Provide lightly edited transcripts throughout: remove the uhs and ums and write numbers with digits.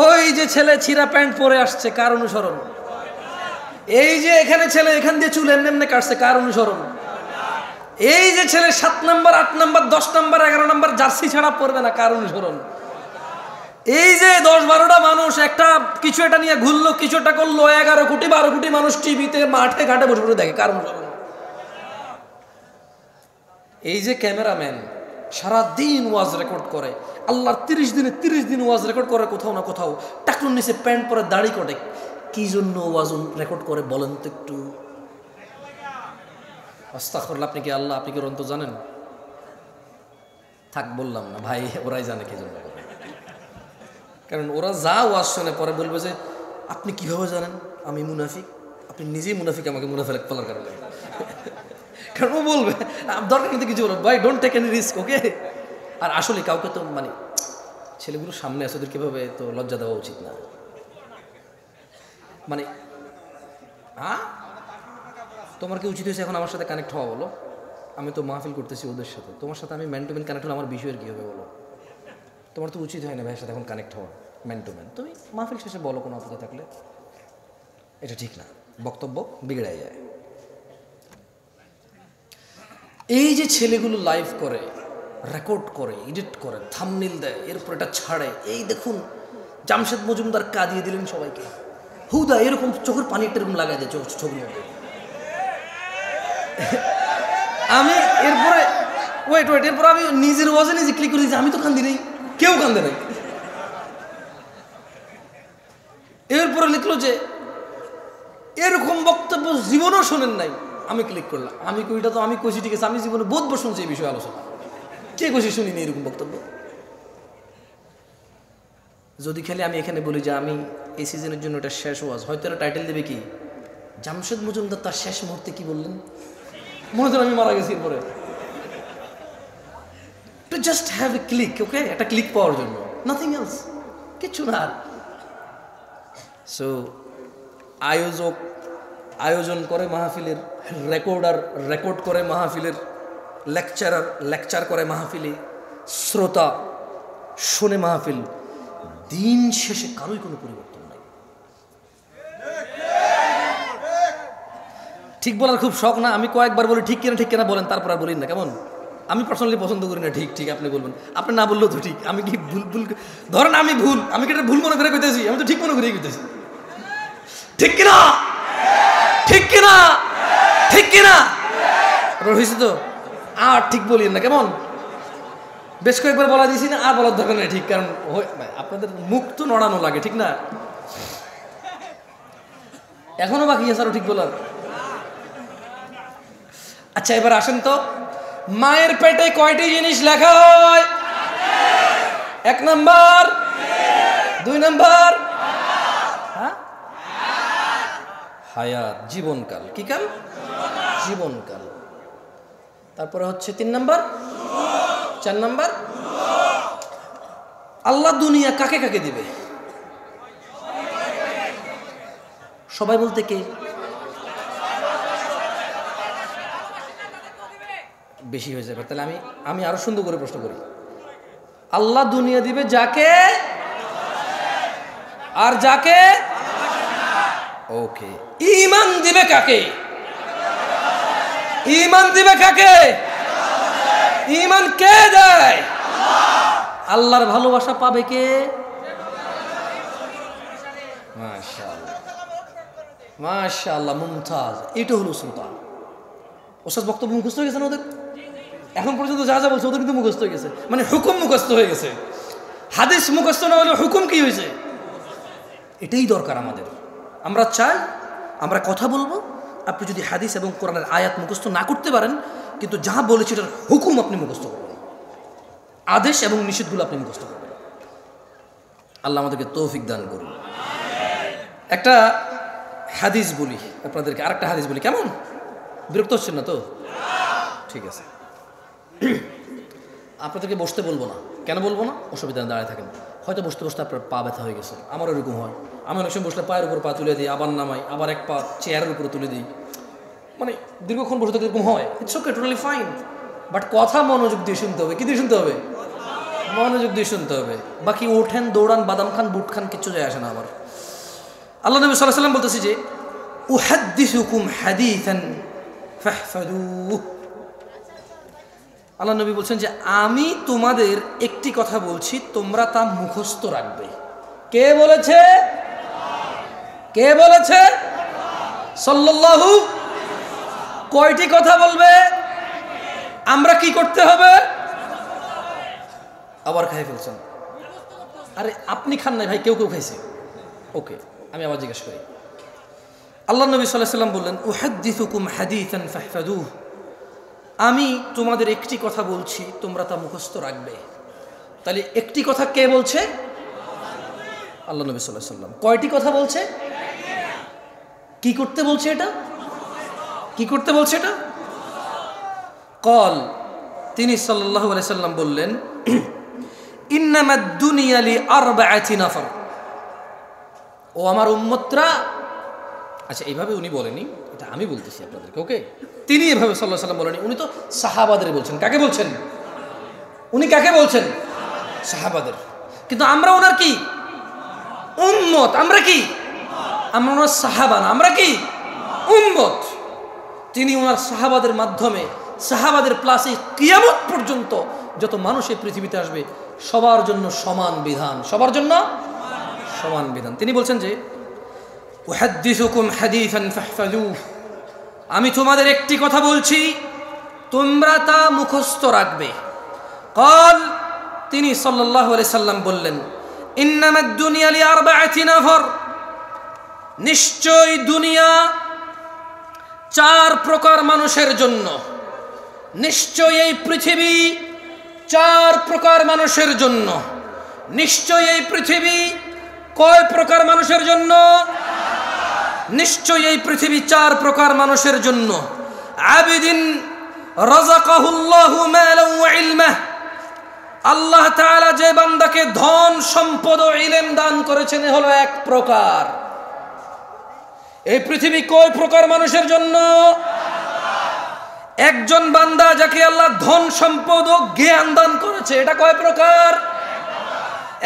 ওই যে ছেলে ছিঁড়া প্যান্ট পরে আসছে, কার অনুসরণ? এই যে এখানে ছেলে এখান দিয়ে চুল এমনি এমনি কাটছে, কার অনুসরণ? এই যে ছেলে 7 number 8 number 10 number 11 number jersey ছাড়া পরবে না, কার অনুসরণ? এই যে 10-12টা মানুষ একটা কিছু একটা নিয়ে ঘুরলো, কিছু একটা করলো, 11 কোটি 12 কোটি মানুষ টিভিতে মাঠে ঘাটে বসে বসে দেখে, কার অনুসরণ? এই যে ক্যামেরাম্যান সারাদিন ওয়াজ রেকর্ড করে, আল্লাহর 30 দিন ওয়াজ রেকর্ড করে, কোথাও না কোথাও টাকলুর নিচে প্যান্ট পরে দাড়ি কাটে, কি জন্য ওয়াজ রেকর্ড করে বলেন তো একটু? আস্তাগফিরুল্লাহ। আপনি কি আল্লাহ, আপনি কি অন্ত জানেন? থাক বললাম না ভাই, ওরাই জানে কি জন্য। কারণ ওরা যা ওয়াজ শোনে পরে বলবে যে আপনি কিভাবে জানেন আমি মুনাফিক? আপনি নিজেই মুনাফিক আমাকে মুনাফিক বলার কারণে। কারণ ও বলবে দরকার কিন্তু কিছু বলবে, ভাই ডোন্ট টেক এনি রিস্ক, ওকে? আর আসলে কাউকে তো মানে ছেলেগুলো সামনে আছে, ওদের কীভাবে তো লজ্জা দেওয়া উচিত না। মানে হ্যাঁ, তোমার কি উচিত হয়েছে এখন আমার সাথে কানেক্ট হওয়া? বলো, আমি তো মাহফিল করতেছি ওদের সাথে, তোমার সাথে আমি ম্যান টু ম্যান কানেক্ট হলে আমার বিষয়ের কী হবে বলো? তোমার তো উচিত হয় না ভাইয়ের সাথে এখন কানেক্ট হওয়া ম্যান টু ম্যান। তুমি মাহফিল শেষে বলো কোনো অপরাধ থাকলে, এটা ঠিক না, বক্তব্য বিগড়ে যায়। এই যে ছেলেগুলো লাইভ করে, রেকর্ড করে, এডিট করে, থাম্বনেইল দেয়, এরপর এটা ছাড়ে, এই দেখুন জামশেদ মজুমদার কাঁদিয়ে দিলেন সবাইকে, হুদা এরকম চোখের পানি একটা এরকম লাগাই দেয় ছবির মধ্যে। আমি এরপরে ওয়েট এরপর আমি নিজের ওয়াজে নিজে ক্লিক করে দিয়েছি, আমি তো কান্দি নেই, কেউ কান্দে নাই। এরপরে লিখলো যে এরকম বক্তব্য জীবনেও শোনেন নাই। আমি ক্লিক করলাম, আমি কইটা তো আমি কইছি ঠিক আছে, আমি জীবনে বহুতবার শুনছি এই বিষয়ে আলোচনা, কে কইছি শুনিনি এরকম বক্তব্য? যদি খালি আমি এখানে বলি যে আমি এই সিজনের জন্য এটা শেষ ওয়াজ, হয়তো এটা টাইটেল দেবে কি জামশেদ মজুমদার তার শেষ মুহূর্তে কি বললেন, মনে হতো আমি মারা গেছি। এরপরে to just have a click, okay, একটা ক্লিক পাওয়ার জন্য, নাথিং এলস, কিচ্ছু না। সো আয়োজন করে মাহফিলের, রেকর্ড করে মাহফিলের, লেকচার করে মাহফিলে, শ্রোতা শুনে মাহফিল, দিন শেষে কারোই কোনো পরিবর্তন নাই। ঠিক বলার খুব শখ না, আমি কয়েকবার বলি ঠিক কিনা বলেন, তারপর আর বলিন না, কেমন? আমি পার্সোনালি পছন্দ করি না ঠিক আপনি বলবেন, আপনি না বললেও তো ঠিক। আমি কি ভুল ধরেন আমি কি এটা ভুল মনে করে কইতেছি? আমি তো ঠিক মনে করে কইতেছি, ঠিক কিনা? আপনার হয়েছে তো? আর ঠিক বলিয়েন না, কেমন? বেশ কয়েকবার বলা দিয়েছি না, আর বলার দরকার নেই ঠিক, কারণ আপনাদের মুখ তো নড়ানো লাগে, ঠিক না? এখনো বাকি আছে আরো ঠিক বলার। আচ্ছা এবার আসেন তো, মায়ের পেটে কয়টি জিনিস লেখা হয়? 1 নাম্বার, 2 নাম্বার হায়াত, জীবনকাল। কি কাল? জীবনকাল। তারপরে হচ্ছে 3 নাম্বার, 4 নাম্বার আল্লাহ দুনিয়া কাকে কাকে দিবে? সবাই বলতে কে? বেশি হয়ে যাবে, তাহলে আমি আরো সুন্দর করে প্রশ্ন করি। আল্লাহ দুনিয়া দিবে যাকে, আর যাকে ওকে। ঈমান দিবে কাকে? ঈমান কে দেয়? আল্লাহর ভালোবাসা পাবে কে? মাশাআল্লাহ, মুমতাজ। এটা হলো সুলতান। ওস্তাদ বক্তব্য মুখস্থ হয়ে গেছে না ওদের? এখন পর্যন্ত যা বলছে ওদের কিন্তু মুখস্থ হয়ে গেছে, মানে হুকুম মুখস্থ হয়ে গেছে। হাদিস মুখস্থ না হলে হুকুম কি হয়েছে? এটাই দরকার আমাদের। আমরা চাই আমরা কথা বলবো, আপনি যদি হাদিস এবং কোরআনের আয়াত মুখস্থ না করতে পারেন, কিন্তু যা বলেছে এটার হুকুম আপনি মুখস্থ করবেন, আদেশ এবং নিষেধগুলো আপনি মুখস্থ করবেন। আল্লাহ আমাদেরকে তৌফিক দান করুন। একটা হাদিস বলি আপনাদেরকে, আরেকটা হাদিস বলি, কেমন? বিরক্ত হচ্ছেন না তো? ঠিক আছে, আপনাদেরকে বসতে বলবো না। কেন বলবো না? অসুবিধা দাঁড়ায় থাকেন। হয়তো বসতে বসতে আপনার পা ব্যথা হয়ে গেছে, আমার এরকম হয়। আমি অনেক সময় বসলে পায়ের উপর পা তুলে দিই, আবার নামাই, আবার এক পা চেয়ারের উপরে তুলে দিই, মানে দীর্ঘক্ষণ বসে এরকম হয়। It's okay, totally fine, but কথা মনোযোগ দিয়ে শুনতে হবে। কি দিয়ে শুনতে হবে? মনোযোগ দিয়ে শুনতে হবে। বাকি ওঠেন, দৌড়ান, বাদাম খান, বুট খান, কিচ্ছু যায় আসে না আমার। আল্লাহ নবী সাল্লাল্লাহু আলাইহি ওয়াসাল্লাম বলতেছি যে উহাদ্দিসুকুম হাদিসান ফাহফাযুহু। আল্লাহ নবী বলছেন যে আমি তোমাদের একটি কথা বলছি, তোমরা তা মুখস্থ রাখবে। কে বলেছে? কে বলেছে? সাল্লাল্লাহু। কয়টি কথা বলবে? আমরা কি করতে হবে? আবার খাই ফেলছেন। আরে আপনি খান নাই ভাই, কেউ কেউ খাইছে। ওকে, আমি আবার জিজ্ঞেস করি। আল্লাহ নবী সাল্লাল্লাহু আলাইহি ওয়াসাল্লাম বললেন উহাদ্দিসুকুম হাদিসান ফাহফাযুহু, আমি তোমাদের একটি কথা বলছি, তোমরা তা মুখস্থ রাখবে। তাহলে একটি কথা কে বলছে? আল্লাহ নবী সাল্লাল্লাহু আলাইহি ওয়াসাল্লাম। কয়টি কথা বলছে? কি করতে বলছে এটা? কি করতে বলছে এটা? কল, তিনি সাল্লাল্লাহু আলাইহি ওয়াসাল্লাম বললেন ইন্নামাদ দুনিয়া লিআরবাআতি নাফর। ও আমার উম্মতরা, আচ্ছা এইভাবে উনি বলেনি, এটা আমি বলতেছি আপনাদেরকে। ওকে, তিনি এভাবে সাল্লাল্লাহু আলাইহি ওয়াসাল্লাম বলেনি, উনি তো সাহাবাদের বলছেন। কাকে বলছেন? উনি কাকে বলছেন? সাহাবাদের। কিন্তু আমরা ওনার কি উম্মত। আমরা কি? আমরা ওনার সাহাবা না, আমরা কি উম্মত। তিনি ওনার সাহাবাদের মাধ্যমে, সাহাবাদের প্লাসে কিয়ামত পর্যন্ত যত মানুষ এই পৃথিবীতে আসবে সবার জন্য সমান বিধান, সবার জন্য সমান বিধান। তিনি বলছেন যে উহাদ্দিসুকুম হাদিসান ফাহফাযুহু, আমি তোমাদের একটি কথা বলছি, তোমরা তা মুখস্থ রাখবে। قال, তিনি সাল্লাল্লাহু আলাইহি সাল্লাম বললেন ইন্নামাদ দুনিয়া লিআরবাআতি নাফর, নিশ্চয় দুনিয়া চার প্রকার মানুষের জন্য। নিশ্চয় এই পৃথিবী চার প্রকার মানুষের জন্য। নিশ্চয় এই পৃথিবী কয় প্রকার মানুষের জন্য? নিশ্চয় এই পৃথিবী চার প্রকার মানুষের জন্য। আবিদিন রাযাকাহুল্লাহু মালান ওয়া ইলমা, আল্লাহ তাআলা যে বান্দাকে ধন সম্পদ ও ইলম দান করেছেন হলো এক প্রকার। এই পৃথিবী কয় প্রকার মানুষের জন্য? একজন বান্দা যাকে আল্লাহ ধন সম্পদ ও জ্ঞান দান করেছে, এটা কয় প্রকার?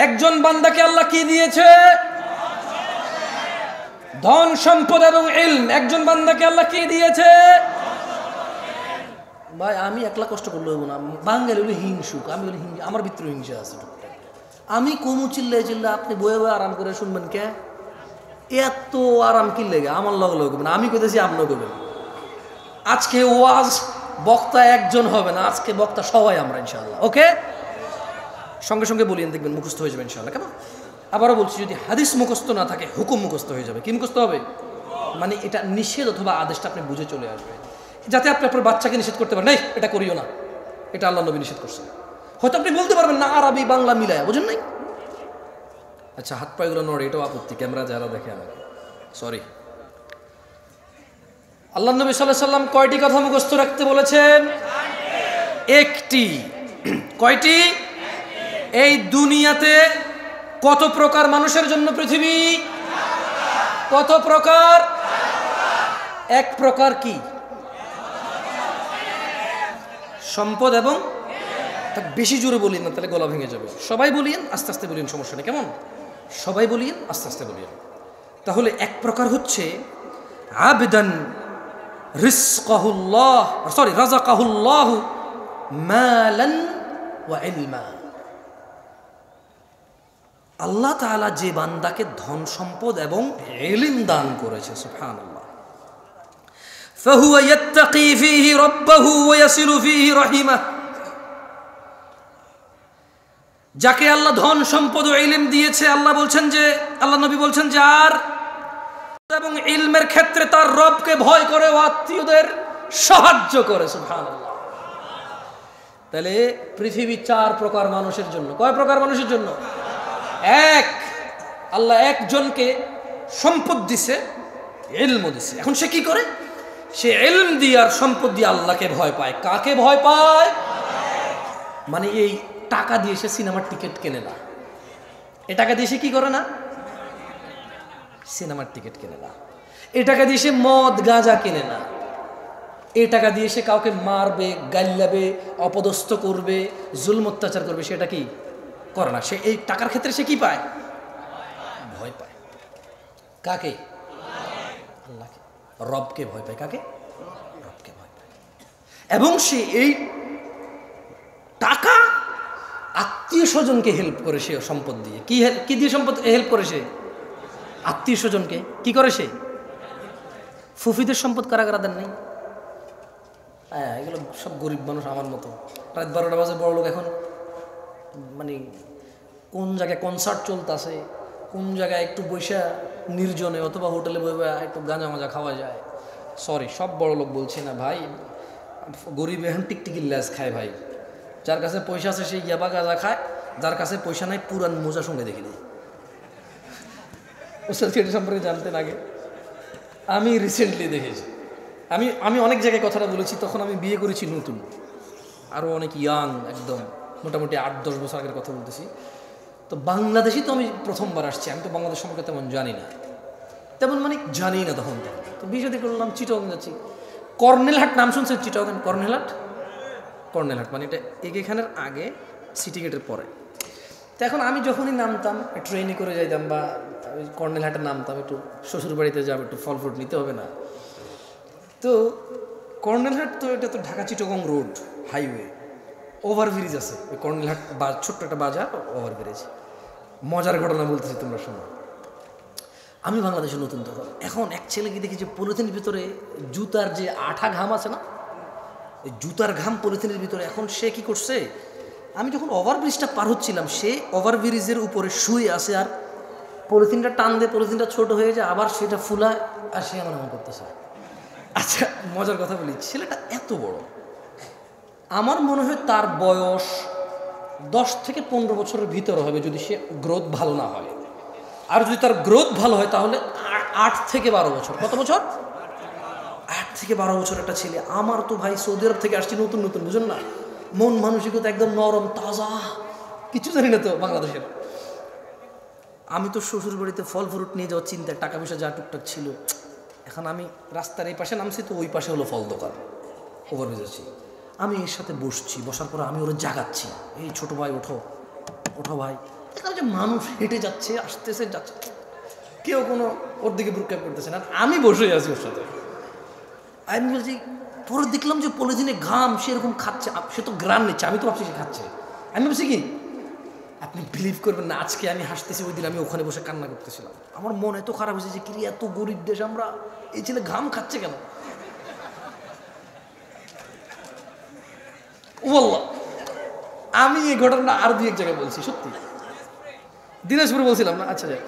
একজন বান্দাকে আল্লাহ কি দিয়েছে? ধন সম্পদ এবং ইলম। একজন বান্দাকে আল্লাহ কি দিয়েছে? ভাই আমি একলা কষ্ট করলে হইব না, বাঙালি হলো হিংসুক, আমি হলো আমার ভিতরে হিংসা আছে। আমি কমু চিল্লাই চিল্লা, আপনি বয়ে বয়ে আরাম করে শুনবেন। কে এত আরাম কি লেগে? আমার লগে লগে না, আমি কইতেছি আপনিও করবেন। আজকে ওয়াজ বক্তা একজন হবে না, আজকে বক্তা সবাই আমরা ইনশাআল্লাহ। ওকে, সঙ্গে সঙ্গে বলিয়েন, দেখবেন মুখস্থ হয়ে যাবে ইনশাআল্লাহ। কেন? আবারও বলছি, যদি হাদিস মুখস্থ না থাকে হুকুম মুখস্থ হয়ে যাবে। কি মুখস্থ হবে? মানে এটা নিষেধ অথবা আদেশটা আপনি বুঝে চলে আসবে, যাতে আপনি আপনার বাচ্চাকে নিষেধ করতে পারেন, এই এটা করিও না, এটা আল্লাহ নবী নিষেধ করছেন। হয়তো আপনি বলতে পারবেন না আরবি বাংলা মিলায়, বুঝেন নাই? আচ্ছা, হাত পায়েগুলো নড়ে, এটাও আপত্তি, ক্যামেরা যারা দেখে আমাকে সরি। আল্লাহ নবী সাল্লাল্লাহু আলাইহি সাল্লাম কয়টি কথা মুখস্থ রাখতে বলেছেন? একটি। কয়টি? এই দুনিয়াতে কত প্রকার মানুষের জন্য পৃথিবী? কত প্রকার? এক প্রকার কি? সম্পদ এবং, বেশি জোরে বলিয়েন না, তাহলে গলা ভেঙে যাবে। সবাই বলিয়েন, আস্তে আস্তে বলিয়েন, সমস্যা নেই। কেমন? সবাই বলিয়েন, আস্তে আস্তে বলিয়েন। তাহলে এক প্রকার হচ্ছে আবদান রিজকাহুল্লাহ, সরি রাযাকাহুল্লাহু মালান ওয়া ইলমা। আল্লাহ তাআলা যে বান্দাকে ধন সম্পদ এবং ইলম দান করেছে, সুবহানাল্লাহ, ফাহুয়া ইয়াত্তাকি ফীহি রাব্বাহু ওয়া ইয়াসিলু ফীহি রাহিমাহ। যাকে আল্লাহ ধন সম্পদ ও ইলম দিয়েছে, আল্লাহ বলছেন যে, আল্লাহ নবী বলছেন যে আর এবং ইলমের ক্ষেত্রে তার রবকে ভয় করে ও আত্মীয়দের সাহায্য করে, সুবহানাল্লাহ। তাহলে পৃথিবী চার প্রকার মানুষের জন্য। কয় প্রকার মানুষের জন্য? এক, আল্লাহ একজনকে সম্পদ দিছে, ইলম দিছে। এখন সে কি করে? সে ইলম দিয়ে আর সম্পদ দিয়ে আল্লাহকে ভয় পায়। কাকে ভয় পায়? মানে এই টাকা দিয়ে সে সিনেমার টিকিট কেনে না। এ টাকা দিয়ে সে কি করে না? সিনেমার টিকিট কেনে না। এ টাকা দিয়ে সে মদ গাঁজা কেনে না। এই টাকা দিয়ে সে কাউকে মারবে, গাল্লাবে, অপদস্থ করবে, জুলম অত্যাচার করবে, সেটা কি করে না। সে এই টাকার ক্ষেত্রে সে কি পায়? ভয় পায়। কাকে? আল্লাহকে, রবকে ভয় পায়। কাকে? রবকে ভয় পায়। এবং সে এই টাকা আত্মীয় স্বজনকে হেল্প করে, সে সম্পদ দিয়ে। কি দিয়ে সম্পদ হেল্প করে? সে আত্মীয় স্বজনকে কি করে? সে ফুফিদের সম্পদ কারা কারা দেন নাই? হ্যাঁ, এগুলো সব গরিব মানুষ আমার মতো। রাত 12টা বাজে বড় লোক এখন মানে কোন জায়গায় কনসার্ট চলতেছে, কোন জায়গায় একটু বৈশা নির্জনে অথবা হোটেলে বসে একটু গাঁজা মাজা খাওয়া যায়। সরি, সব বড় লোক বলছি না ভাই, গরিব এখন টিকটিকির ল্যাস খায় ভাই। যার কাছে পয়সা আছে সে ইয়াবা গাঁজা খায়, যার কাছে পয়সা নাই পুরান মোজা সঙ্গে দেখে দেয়। সেটা সম্পর্কে জানতেন আগে? আমি রিসেন্টলি দেখেছি। আমি অনেক জায়গায় কথাটা বলেছি, তখন আমি বিয়ে করেছি নতুন, আরও অনেক ইয়াং, একদম মোটামুটি 8-10 বছর আগের কথা বলতেছি। তো বাংলাদেশি তো আমি প্রথমবার আসছি, আমি তো বাংলাদেশ সম্পর্কে তেমন জানি না, জানি না তখন। তো বিয়ে শাদী করলাম, চিটাগং যাচ্ছি। কর্নেলহাট নাম শুনছেন? চিটাগং কর্নেলহাট মানে এটা এখানের আগে, সিটি গেটের পরে। তো এখন আমি যখনই নামতাম, ট্রেনে করে যাইতাম বা কর্নেলহাটে নামতাম, একটু শ্বশুর বাড়িতে যাবো, একটু ফল ফ্রুট নিতে হবে না। তো কর্নেলহাট তো এটা তো Dhaka Chittagong road highway, overbridge আছে ওই কর্নেলহাট, ছোট্ট একটা বাজার, ওভারব্রিজ। মজার ঘটনা বলতেছি, তোমরা শোনো। আমি বাংলাদেশে নতুন তখন, এখন এক ছেলেকে দেখি যে পলিথিনের ভিতরে জুতার যে আঠা ঘাম আছে না, ওই জুতার ঘাম পলিথিনের ভিতরে। এখন সে কি করছে, আমি যখন ওভারব্রিজটা পার হচ্ছিলাম, সে ওভারব্রিজের উপরে শুয়ে আসে, আর পলিথিনটা টান দিয়ে পলিথিনটা ছোট হয়ে যায়, আবার সেটা ফুলায়, আর সে আমার এমন করতেছে। আচ্ছা, মজার কথা বলি, ছেলেটা এত বড়, আমার মনে হয় তার বয়স 10 থেকে 15 বছরের ভিতরে হবে, যদি সে গ্রোথ ভালো না হয়। আর যদি তার গ্রোথ ভালো হয় তাহলে 8 থেকে 12 বছর। কত বছর? 8 থেকে 12 বছর একটা ছেলে। আমার তো ভাই সৌদি আরব থেকে আসছি নতুন, বুঝুন না, মন মানসিকতা একদম নরম তাজা, কিছু জানি না তো বাংলাদেশের। আমি তো শ্বশুর বাড়িতে ফল ফ্রুট নিয়ে যাওয়ার চিন্তা, টাকা পয়সা যা টুকটাক ছিল। এখন আমি রাস্তার এই পাশে নামছি, তো ওই পাশে হলো ফল দোকান, ওভারব্রিজ আছি। আমি এর সাথে বসছি, বসার পরে আমি ওরা জাগাচ্ছি, এই ছোট ভাই ওঠো ভাই। এখানে যে মানুষ হেঁটে যাচ্ছে, আসতেছে, যাচ্ছে, কেউ কোনো ওর দিকে ভ্রুক্ষেপ করতেছে না, আমি বসে আছি ওর সাথে। আমি বলছি, পরে দেখলাম যে পলিথিনে ঘাম, সে এরকম খাচ্ছে, সে তো গ্রাম নিচ্ছে, আমি তো ভাবছি সে খাচ্ছে। আমি ভাবছি কি, আপনি বিলিভ করবেন না, আজকে আমি হাসতেছি, ওই দিন আমি ওখানে বসে কান্না করতেছিলাম। আমার মন এত খারাপ হয়েছে যে, কিরে এত গরিব দেশ আমরা, এই ছেলে ঘাম খাচ্ছে কেন? বললাম আমি এই ঘটনা আর 2-1 জায়গায় বলছি, সত্যি দিনাজপুরে বলছিলাম না। আচ্ছা যাই,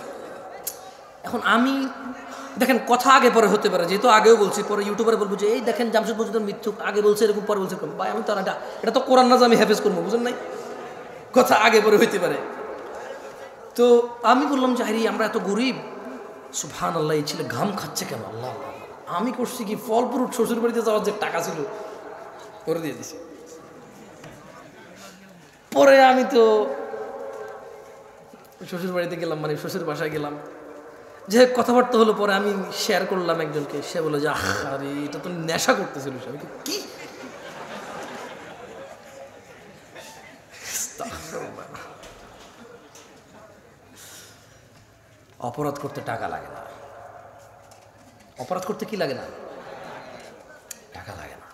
এখন আমি দেখেন, কথা আগে পরে হতে পারে, যেহেতু আগেও বলছি, পরে ইউটিউবারে বলবো যে এই দেখেন জামশেদ মজুমদার মিথ্যুক, আগে বলছে এরকম, পরে বলছে ভাই আমি তো এটা তো কোরআন না যে আমি হেফেজ করবো, বুঝেন নাই, কথা আগে পরে হইতে পারে। তো আমি বললাম যে আরে আমরা এত গরিব, সুবহানাল্লাহ, এই ছেলে ঘাম খাচ্ছে কেন? আল্লাহ, আমি করছি কি, ফল ফ্রুট শ্বশুর বাড়িতে যাওয়ার যে টাকা ছিল করে দিয়ে দিছি। পরে আমি তো শ্বশুর বাড়িতে গেলাম, মানে শ্বশুর বাসায় গেলাম, যে কথাবার্তা হলো, পরে আমি শেয়ার করলাম একজনকে, সে বলে যে আরে এটা তো নেশা করতেছিল। সে কি, অপরাধ করতে টাকা লাগে না। অপরাধ করতে কি লাগে না? টাকা লাগে না।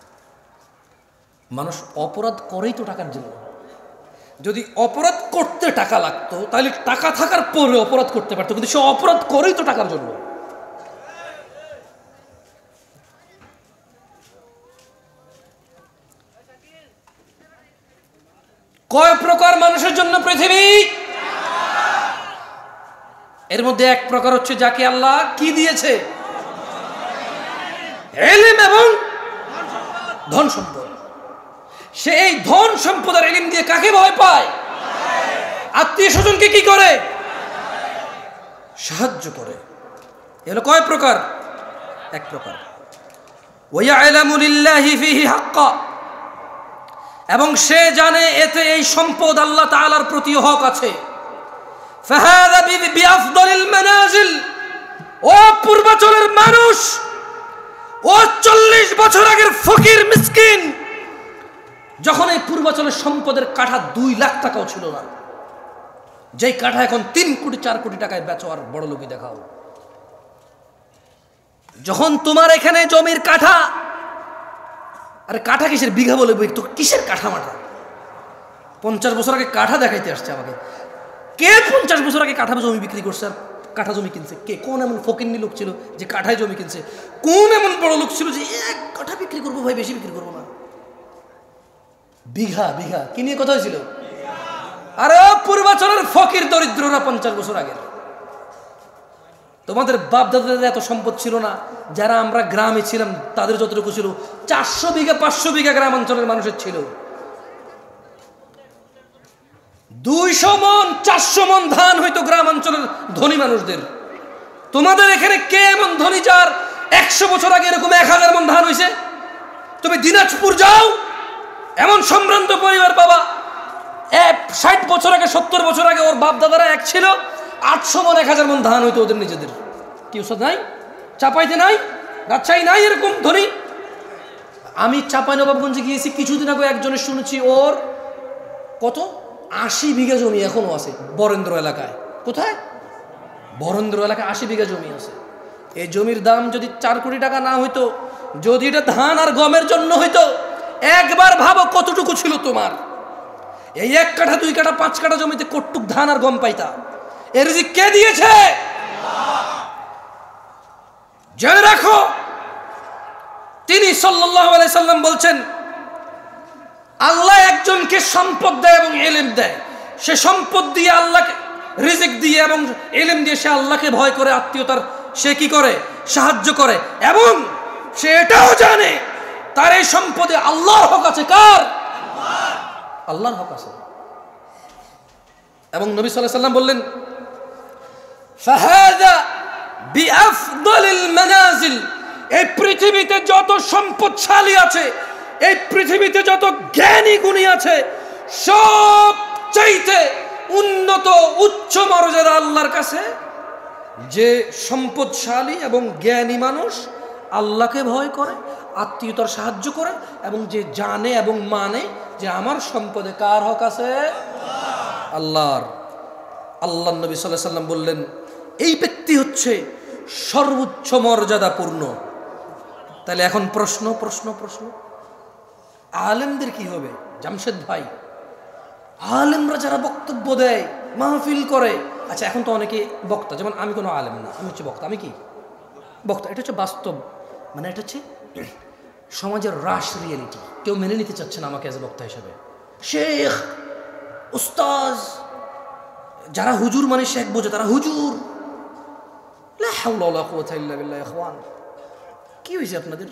মানুষ অপরাধ করেই তো টাকার জন্য। যদি অপরাধ করতে টাকা লাগতো তাহলে টাকা থাকার পরে অপরাধ করতে পারতো, কিন্তু সে অপরাধ করেই তো টাকার জন্য। কয় প্রকার মানুষের জন্য পৃথিবী? এর মধ্যে এক প্রকার হচ্ছে যাকে আল্লাহ কি দিয়েছে? ইলম এবং ধন সম্পদ। সে এই ধন সম্পদ আর ইলম দিয়ে কাকে ভয় পায়? আত্মীয় স্বজনকে কি করে? সাহায্য করে। এগুলো কয় প্রকার? এক প্রকার। ওয়ায়ালামু লিল্লাহি ফিহি হাক্কা, এবং সে জানে এতে এই সম্পদ আল্লাহ তাআলার প্রতি হক আছে। ফাহাদা বিআফদালিল মানাজিল, ও পূর্বাচলের মানুষ, ও 40 বছর আগের ফকির মিসকিন, যখন এই পূর্বাচলের সম্পদের কাঠা 2 লাখ টাকাও ছিল না, যেই কাঠা এখন 3 কোটি 4 কোটি টাকায় বেচো আর বড় লোকই দেখাও। যখন তোমার এখানে জমির কাঠা, আরে কাঠা কিসের, বিঘা বলে তো কিসের কাঠা মাঠা, 50 বছর আগে কাঠা দেখাইতে আসছে আমাকে। কে 50 বছর আগে কাঠা জমি বিক্রি করছে আর কাঠা জমি কিনছে? কে? কোন এমন ফকিন্নি লোক ছিল যে কাঠায় জমি কিনছে? কোন এমন বড় লোক ছিল যে এক কাঠা বিক্রি করবো ভাই, বেশি বিক্রি করবো না? বিঘা বিঘা কি নিয়ে কথা হয়েছিল? আরে পূর্বাচলের ফকির দরিদ্ররা 50 বছর আগে। তোমাদের বাপ দাদাদের এত সম্পদ ছিল না। যারা আমরা গ্রামে ছিলাম তাদের যতটুকু ছিল, 400 বিঘা 500 বিঘা গ্রাম অঞ্চলের মানুষের ছিল। 200 মন 400 মন ধান হয়তো গ্রাম অঞ্চলের ধনী মানুষদের। তোমাদের এখানে কে এমন ধনী যার 100 বছর আগে এরকম 1000 মন ধান হয়েছে? তুমি দিনাজপুর যাও, এমন সম্ভ্রান্ত পরিবার বাবা, 60 বছর আগে 70 বছর আগে ওর বাপ দাদারা এক ছিল, 800 মন 1000 মন ধান হইতো ওদের নিজেদের। কি ওষুধ নাই? চাপাইতে নাই, রাজশাহী নাই এরকম ধনী? আমি চাঁপাইনবাবগঞ্জে গিয়েছি কিছুদিন আগে, একজনের শুনেছি ওর কত 80 বিঘা জমি এখনো আছে বরেন্দ্র এলাকায়। কোথায়? বরেন্দ্র এলাকায় 80 বিঘা জমি আছে। এই জমির দাম যদি 4 কোটি টাকা না হইতো, যদি এটা ধান আর গমের জন্য হইতো, একবার ভাবো কতটুকু ছিল তোমার। এই 1 কাঠা 2 কাঠা 5 কাঠা জমিতে কতটুক ধান আর গম পাইতা? এর রিজিক কে দিয়েছে? জেনে রাখো, তিনি সাল্লাল্লাহু আলাইহি সাল্লাম বলছেন, আল্লাহ একজনকে সম্পদ দেয় এবং ইলম দেয়। সে সম্পদ দিয়ে আল্লাহকে রিজিক দিয়ে এবং ইলম দিয়ে সে আল্লাহকে ভয় করে, আত্মীয়তার সে কি করে? সাহায্য করে। এবং সে এটাও জানে তার এই সম্পদে আল্লাহর হক আছে। কার? আল্লাহর হক আছে। এবং নবী সাল্লাল্লাহু আলাইহি সাল্লাম বললেন, ফাহাদা বিআফদালিল মানাজিল, এই পৃথিবীতে যত সম্পদশালী আছে, এই পৃথিবীতে যত জ্ঞানী গুণী আছে, সব চাইতে উন্নত উচ্চ মর্যাদা আল্লাহর কাছে যে সম্পদশালী এবং জ্ঞানী মানুষ আল্লাহকে ভয় করে, আত্মীয়তার সাহায্য করে এবং যে জানে এবং মানে যে আমার সম্পদে কার হক আছে? আল্লাহর। আল্লাহ নবী সাল্লাল্লাহু আলাইহি সাল্লাম বললেন, এই ব্যক্তি হচ্ছে সর্বোচ্চ মর্যাদাপূর্ণ। তাহলে এখন প্রশ্ন প্রশ্ন প্রশ্ন, আলেমদের কি হবে? জামশেদ ভাই, আলেমরা যারা বক্তব্য দেয়, মাহফিল করে, আচ্ছা এখন তো অনেকে বক্তা, যেমন আমি কোনো আলেম না, আমি হচ্ছে বক্তা। আমি কি বক্তা? এটা হচ্ছে বাস্তব, মানে এটা হচ্ছে সমাজের রাশ রিয়েলিটি। কেউ মেনে নিতে চাচ্ছে না আমাকে এজ এ বক্তা হিসেবে। শেখ, উস্তাজ, যারা হুজুর মানে শেখ বোঝে, তারা হুজুর। লা হাওলা ওয়ালা কুওয়াতা ইল্লা বিল্লাহ। ইখওয়ান, কি হয়েছে আপনাদের?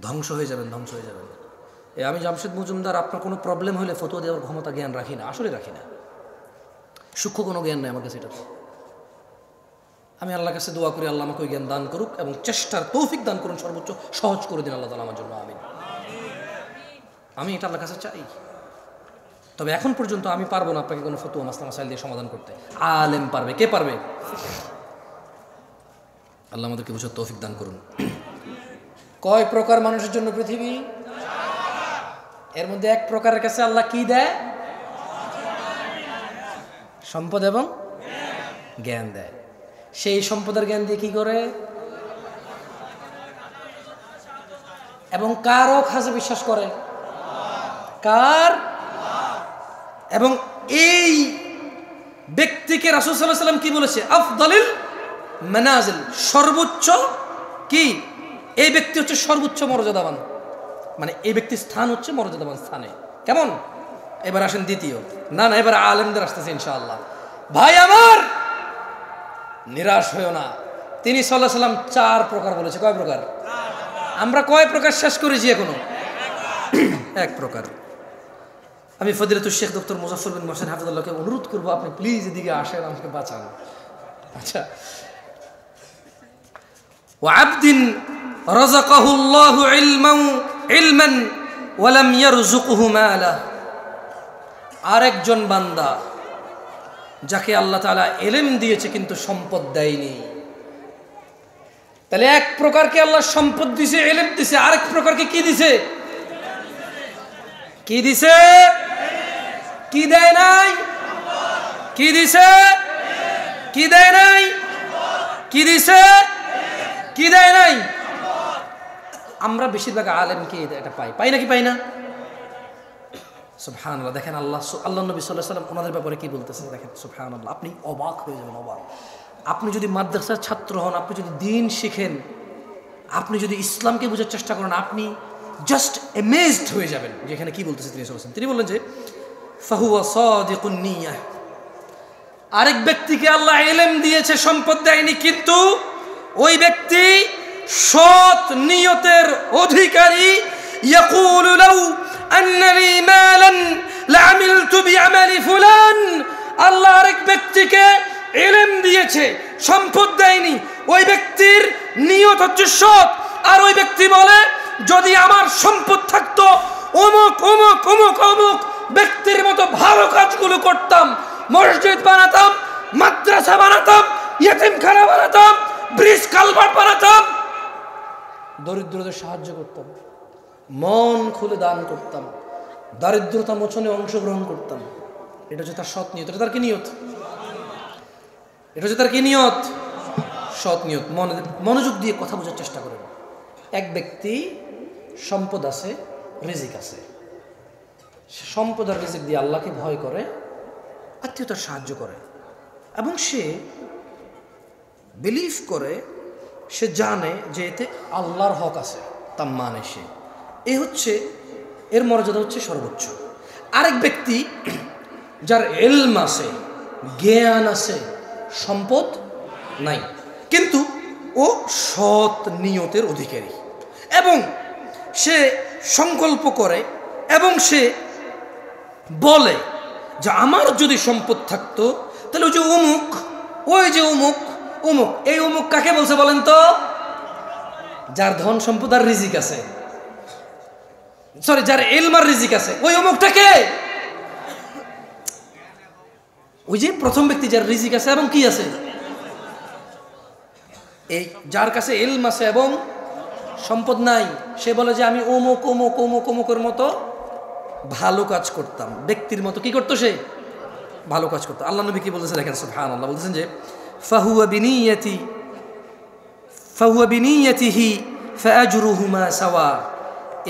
ধ্বংস হয়ে যাবেন, ধ্বংস হয়ে যাবেন। আমি জামশেদ মজুমদার, আপনার কোনো প্রবলেম হলে ফতোয়া দেওয়ার ক্ষমতা জ্ঞান রাখি না, আসলে রাখি না। সূক্ষ্ম কোনো জ্ঞান নেই আমার কাছে। এটা আমি আল্লাহর কাছে দোয়া করি, আল্লাহ আমাকে ওই জ্ঞান দান করুক এবং চেষ্টার তৌফিক দান করুন, সর্বোচ্চ সহজ করে দিন আল্লাহ তাআলা আমার জন্য। আমি এটা আল্লাহর কাছে চাই। তবে এখন পর্যন্ত আমি পারবো না আপনাকে কোনো ফতোয়া মাসলা মাসাইল দিয়ে সমাধান করতে। আলেম পারবে। কে পারবে? আল্লাহ আমাদেরকে বুঝার তৌফিক দান করুন। কয় প্রকার মানুষের জন্য পৃথিবী? এর মধ্যে এক প্রকারের কাছে আল্লাহ কি দেয়? সম্পদ এবং জ্ঞান দেয়। সেই সম্পদের জ্ঞান দিয়ে কি করে? এবং কার হক আছে বিশ্বাস করে? কার? এবং এই ব্যক্তিকে রাসূল সাল্লাল্লাহু আলাইহি ওয়াসাল্লাম কি বলেছে? আফদালিল মানাজিল, সর্বোচ্চ কি? এই ব্যক্তি হচ্ছে সর্বোচ্চ মর্যাদাবান, মানে এই ব্যক্তির স্থান হচ্ছে মর্যাদাবান স্থানে। কেমন? এবার আসেন দ্বিতীয়। না না, এবার আলেমদের আসতেছে ইনশাআল্লাহ। ভাই আমার, নিরাশ হয়েও না। তিনি সাল্লাল্লাহু আলাইহি ওয়াসাল্লাম 4 প্রকার বলেছে। কয় প্রকার? আমরা কয় প্রকার শেষ করেছি এখনো? 1 প্রকার। আমি ফজিলাতুল শেখ ডক্টর মুজাফফর বিন মোহসেন হাফিজাহুল্লাহকে অনুরোধ করবো, আপনি প্লিজ এদিকে আসেন, আমাকে বাঁচান। আচ্ছা, ওয়া আবদিন রাযাকাহুল্লাহু ইলমান ওয়া লাম ইয়ারযুকহু মালা, আরেকজন বান্দা যাকে আল্লাহ তাআলা ইলম দিয়েছে কিন্তু সম্পদ দেয়নি। তাহলে এক প্রকারকে আল্লাহ সম্পদ দিয়েছে, ইলম দিয়েছে, আরেক প্রকারকে কি দিয়েছে? কি দিয়েছে? কি দেয় নাই? কি দিছে? কি দেয় নাই? কি দিছে? কি দেয় নাই? আমরা বেশিরভাগ আলেমকে এটা পাই নাকি পাই না? সুবহানাল্লাহ। দেখেন আল্লাহ নবী সাল্লাল্লাহু আলাইহি ওয়াসাল্লাম ওনাদের ব্যাপারে কি বলতেছেন দেখেন, সুবহানাল্লাহ। আপনি অবাক হয়ে যাবেন, অবাক। আপনি যদি মাদ্রাসার ছাত্র হন, আপনি যদি দ্বীন শিখেন, আপনি যদি ইসলামকে বোঝার চেষ্টা করেন, আপনি জাস্ট অ্যামেজড হয়ে যাবেন যে এখানে কি বলতেছে তিনি সাল্লাল্লাহু আলাইহি ওয়াসাল্লাম। তিনি বললেন যে ফাহুয়া সাদিকুন নিয়াহ, আরেক ব্যক্তিকে আল্লাহ ইলম দিয়েছে, সম্পদ দেয়নি, কিন্তু ওই ব্যক্তি সৎ নিয়তের অধিকারী। ইয়াকুলু লাউ আন্না লি মালান লাআমিলতু বিআমালি ফুলান, আল্লাহ আরেক ব্যক্তিকে ইলম দিয়েছে, সম্পদ দেয়নি, ওই ব্যক্তির নিয়ত হচ্ছে সৎ। আর ওই ব্যক্তি বলে যদি আমার সম্পদ থাকতো অমুক অমুক অমুক অমুক ব্যক্তির মতো ভালো কাজগুলো করতাম, মসজিদ বানাতাম, মাদ্রাসা বানাতাম, ইয়েতিমখানা বানাতাম, ব্রিজ কালভার্ট বানাতাম, দরিদ্রদের সাহায্য করতাম, মন খুলে দান করতাম, দারিদ্রতা মোচনে অংশগ্রহণ করতাম। এটা হচ্ছে তার সৎ নিয়ত। এটা তার কি নিয়ত? এটা হচ্ছে তার কি নিয়ত? সৎ নিয়ত। মনোযোগ দিয়ে কথা বোঝার চেষ্টা করেন। এক ব্যক্তি সম্পদ আছে, রিজিক আছে, সম্পদ আর রিজিক দিয়ে আল্লাহকে ভয় করে, আত্মীয়তার সাহায্য করে, এবং সে বিলিভ করে, সে জানে যে এতে আল্লাহর হক আছে, তা মানে সে, এ হচ্ছে এর মর্যাদা হচ্ছে সর্বোচ্চ। আরেক ব্যক্তি যার ইলম আছে, জ্ঞান আছে, সম্পদ নাই, কিন্তু ও সৎ নিয়তের অধিকারী, এবং সে সংকল্প করে এবং সে বলে যে আমার যদি সম্পদ থাকতো তাহলে ওই যে অমুক, ওই যে অমুক অমুক, এই অমুক কাকে বলছে বলেন তো? যার ধন সম্পদ আর রিজিক আছে, সরি, যার ইলম আর রিজিক আছে, ওই অমুকটাকে ওই যে প্রথম ব্যক্তি যার রিজিক আছে এবং কি আছে, এই যার কাছে ইলম আছে এবং সম্পদ নাই, সে বলে যে আমি অমুক অমুক অমুক অমুকের মতো ভালো কাজ করতাম। ব্যক্তির মতো কি করতো? সে ভালো কাজ করতো। আল্লাহ নবী কি বলতেছে দেখেন, সুবহানাল্লাহ, বলতেছেন যে ফাহুয়া বিনিয়াতিহি ফাআজরুহুমা সাওয়া,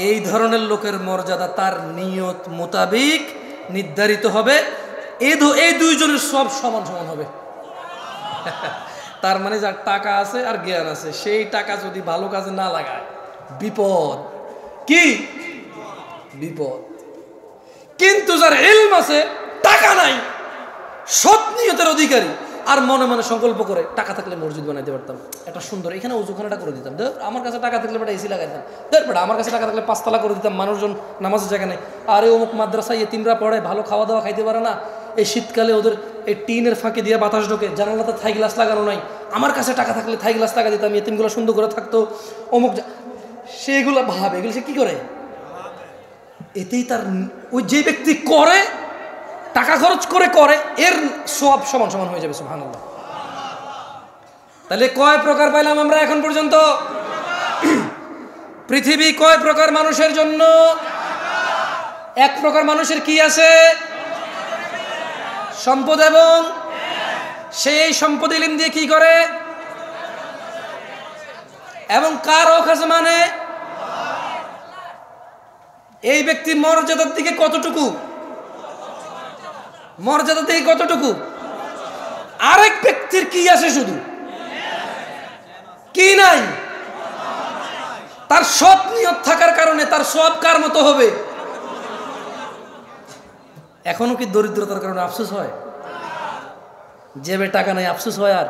এই ধরনের লোকের মর্যাদা তার নিয়ত মোতাবেক নির্ধারিত হবে, এই দুইজনের সব সমান সমান হবে। তার মানে যার টাকা আছে আর জ্ঞান আছে, সেই টাকা যদি ভালো কাজে না লাগায় বিপদ। কি বিপদ? কিন্তু যার ইলম আছে, টাকা নাই, সৎ নিয়তের অধিকারী, আর মনে মনে সংকল্প করে টাকা থাকলে মসজিদ বানাইতে পারতাম, একটা সুন্দর এখানে ওজুখানাটা করে দিতাম, আমার কাছে টাকা থাকলে বেটা এসি লাগাইতাম, আমার কাছে টাকা থাকলে পাঁচতলা করে দিতাম, মানুষজন নামাজের জায়গা নেই, আরে অমুক মাদ্রাসায় এতিমরা পড়ে, ভালো খাওয়া দাওয়া খাইতে পারে না, এই শীতকালে ওদের এই টিনের ফাঁকে দিয়ে বাতাস ঢোকে, জানালাতে থাই গ্লাস লাগানো নাই, আমার কাছে টাকা থাকলে থাই গ্লাস লাগা দিতাম, এতিমগুলো সুন্দর করে থাকতো, অমুক, সেগুলো ভাবে, এগুলো সে কি করে? এতেই তার ওই যে ব্যক্তি করে, টাকা খরচ করে, এর সব সমান সমান হয়ে যাবে। সুবহানাল্লাহ। তাহলে কয় প্রকার পাইলাম আমরা এখন পর্যন্ত? পৃথিবী কয় প্রকার মানুষের জন্য? এক প্রকার মানুষের কি আছে? সম্পদ, এবং সেই সম্পদ ইলম দিয়ে কি করে, এবং কার হক আছে, মানে এই ব্যক্তির মর্যাদার দিকে কতটুকু, মর্যাদা দিকে কতটুকু? আরেক ব্যক্তির কি আছে? শুধু কি নাই? তার সৎ নিয়ত থাকার কারণে তার সব কার মতো হবে? এখনো কি দরিদ্রতার কারণে আফসোস হয়? জেবে টাকা নাই আফসোস হয়? আর